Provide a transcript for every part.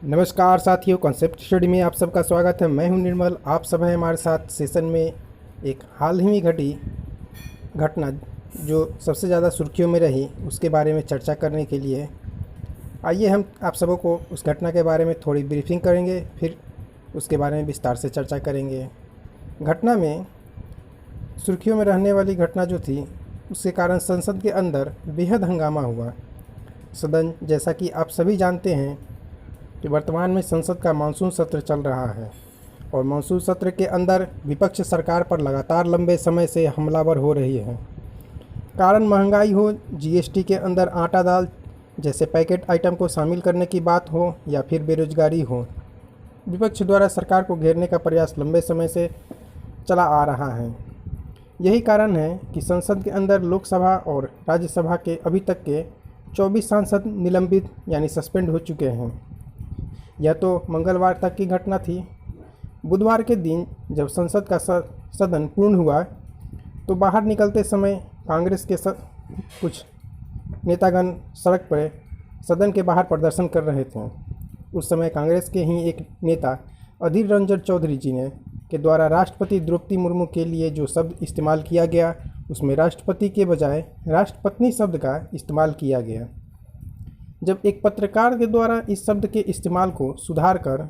नमस्कार साथियों, concept study में आप सबका स्वागत है। मैं हूं निर्मल। आप सब हैं हमारे साथ सेशन में एक हाल ही में घटी घटना जो सबसे ज़्यादा सुर्खियों में रही उसके बारे में चर्चा करने के लिए। आइए हम आप सबों को उस घटना के बारे में थोड़ी ब्रीफिंग करेंगे, फिर उसके बारे में विस्तार से चर्चा करेंगे। घटना में सुर्खियों में रहने वाली घटना जो थी उसके कारण संसद के अंदर बेहद हंगामा हुआ। सदन, जैसा कि आप सभी जानते हैं कि वर्तमान में संसद का मानसून सत्र चल रहा है और मानसून सत्र के अंदर विपक्ष सरकार पर लगातार लंबे समय से हमलावर हो रही है। कारण महंगाई हो, जीएसटी के अंदर आटा दाल जैसे पैकेट आइटम को शामिल करने की बात हो या फिर बेरोजगारी हो, विपक्ष द्वारा सरकार को घेरने का प्रयास लंबे समय से चला आ रहा है। यही कारण है कि संसद के अंदर लोकसभा और राज्यसभा के अभी तक के 24 सांसद निलंबित यानी सस्पेंड हो चुके हैं। यह तो मंगलवार तक की घटना थी। बुधवार के दिन जब संसद का सदन पूर्ण हुआ तो बाहर निकलते समय कांग्रेस के कुछ नेतागण सड़क पर सदन के बाहर प्रदर्शन कर रहे थे। उस समय कांग्रेस के ही एक नेता अधीर रंजन चौधरी जी ने के द्वारा राष्ट्रपति द्रौपदी मुर्मू के लिए जो शब्द इस्तेमाल किया गया उसमें राष्ट्रपति के बजाय राष्ट्रपत्नी शब्द का इस्तेमाल किया गया। जब एक पत्रकार के द्वारा इस शब्द के इस्तेमाल को सुधार कर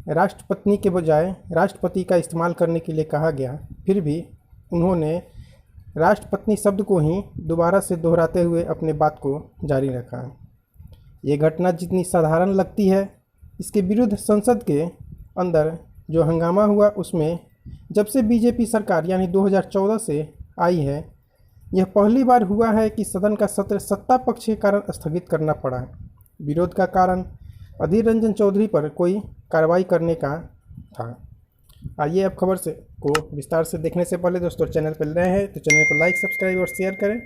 राष्ट्रपत्नी के बजाय राष्ट्रपति का इस्तेमाल करने के लिए कहा गया, फिर भी उन्होंने राष्ट्रपत्नी शब्द को ही दोबारा से दोहराते हुए अपने बात को जारी रखा। ये घटना जितनी साधारण लगती है, इसके विरुद्ध संसद के अंदर जो हंगामा हुआ उसमें जब से बीजेपी सरकार यानी 2014 से आई है, यह पहली बार हुआ है कि सदन का सत्र सत्ता पक्ष के कारण स्थगित करना पड़ा। विरोध का कारण अधीर रंजन चौधरी पर कोई कार्रवाई करने का था। आइए अब खबर से को विस्तार से देखने से पहले दोस्तों चैनल पर नए हैं तो चैनल को लाइक, सब्सक्राइब और शेयर करें।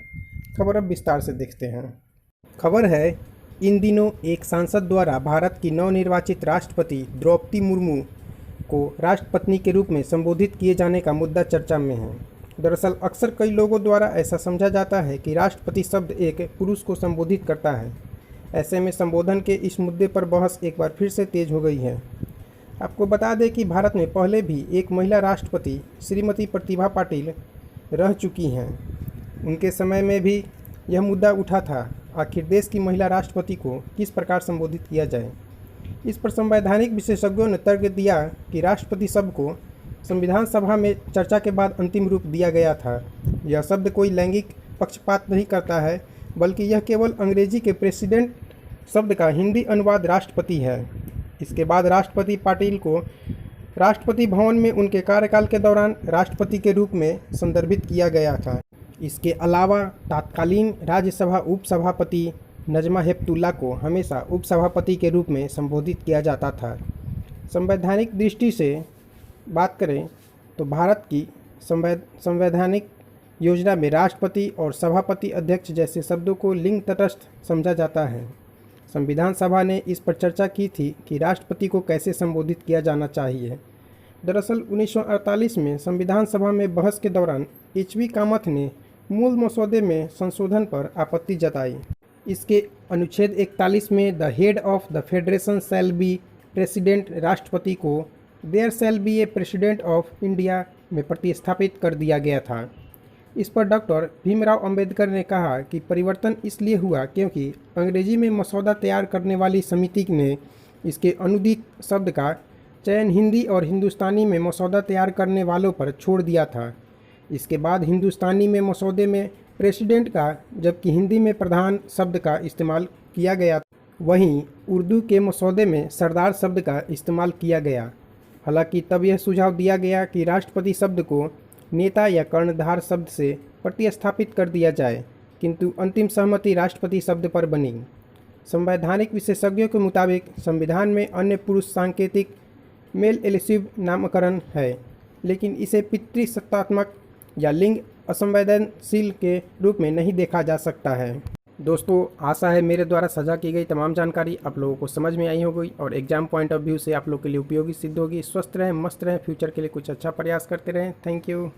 खबर अब विस्तार से देखते हैं। खबर है, इन दिनों एक सांसद द्वारा भारत की नवनिर्वाचित राष्ट्रपति द्रौपदी मुर्मू को राष्ट्रपत्नी के रूप में संबोधित किए जाने का मुद्दा चर्चा में है। दरअसल अक्सर कई लोगों द्वारा ऐसा समझा जाता है कि राष्ट्रपति शब्द एक पुरुष को संबोधित करता है। ऐसे में संबोधन के इस मुद्दे पर बहस एक बार फिर से तेज हो गई है। आपको बता दें कि भारत में पहले भी एक महिला राष्ट्रपति श्रीमती प्रतिभा पाटिल रह चुकी हैं। उनके समय में भी यह मुद्दा उठा था, आखिर देश की महिला राष्ट्रपति को किस प्रकार संबोधित किया जाए। इस पर संवैधानिक विशेषज्ञों ने तर्क दिया कि राष्ट्रपति शब्द को संविधान सभा में चर्चा के बाद अंतिम रूप दिया गया था। यह शब्द कोई लैंगिक पक्षपात नहीं करता है, बल्कि यह केवल अंग्रेजी के प्रेसिडेंट शब्द का हिंदी अनुवाद राष्ट्रपति है। इसके बाद राष्ट्रपति पाटिल को राष्ट्रपति भवन में उनके कार्यकाल के दौरान राष्ट्रपति के रूप में संदर्भित किया गया था। इसके अलावा तत्कालीन राज्यसभा उपसभापति नजमा हेपतुल्ला को हमेशा उपसभापति के रूप में संबोधित किया जाता था। संवैधानिक दृष्टि से बात करें तो भारत की संवैधानिक योजना में राष्ट्रपति और सभापति अध्यक्ष जैसे शब्दों को लिंग तटस्थ समझा जाता है। संविधान सभा ने इस पर चर्चा की थी कि राष्ट्रपति को कैसे संबोधित किया जाना चाहिए। दरअसल 1948 में संविधान सभा में बहस के दौरान एच.वी. कामथ ने मूल मसौदे में संशोधन पर आपत्ति जताई। इसके अनुच्छेद 41 में the head of the federation shall be president राष्ट्रपति को there shall be a president of India में प्रतिस्थापित कर दिया गया था। इस पर डॉक्टर भीमराव अंबेडकर ने कहा कि परिवर्तन इसलिए हुआ क्योंकि अंग्रेजी में मसौदा तैयार करने वाली समिति ने इसके अनुदित शब्द का चयन हिंदी और हिंदुस्तानी में मसौदा तैयार करने वालों पर छोड़ दिया था। इसके बाद हिंदुस्तानी में मसौदे में प्रेसिडेंट का, जबकि हिंदी में प्रधान शब्द का इस्तेमाल किया गया। वहीं उर्दू के मसौदे में सरदार शब्द का इस्तेमाल किया गया। हालांकि तब यह सुझाव दिया गया कि राष्ट्रपति शब्द को नेता या कर्णधार शब्द से प्रतिस्थापित कर दिया जाए, किंतु अंतिम सहमति राष्ट्रपति शब्द पर बनी। संवैधानिक विशेषज्ञों के मुताबिक संविधान में अन्य पुरुष सांकेतिक मेल एलिसिव नामकरण है, लेकिन इसे पितृसत्तात्मक या लिंग असंवेदनशील के रूप में नहीं देखा जा सकता है। दोस्तों, आशा है मेरे द्वारा साझा की गई तमाम जानकारी आप लोगों को समझ में आई होगी और एग्जाम पॉइंट ऑफ व्यू से आप लोग के लिए उपयोगी सिद्ध होगी। स्वस्थ रहें, मस्त रहें, फ्यूचर के लिए कुछ अच्छा प्रयास करते रहें। Thank you.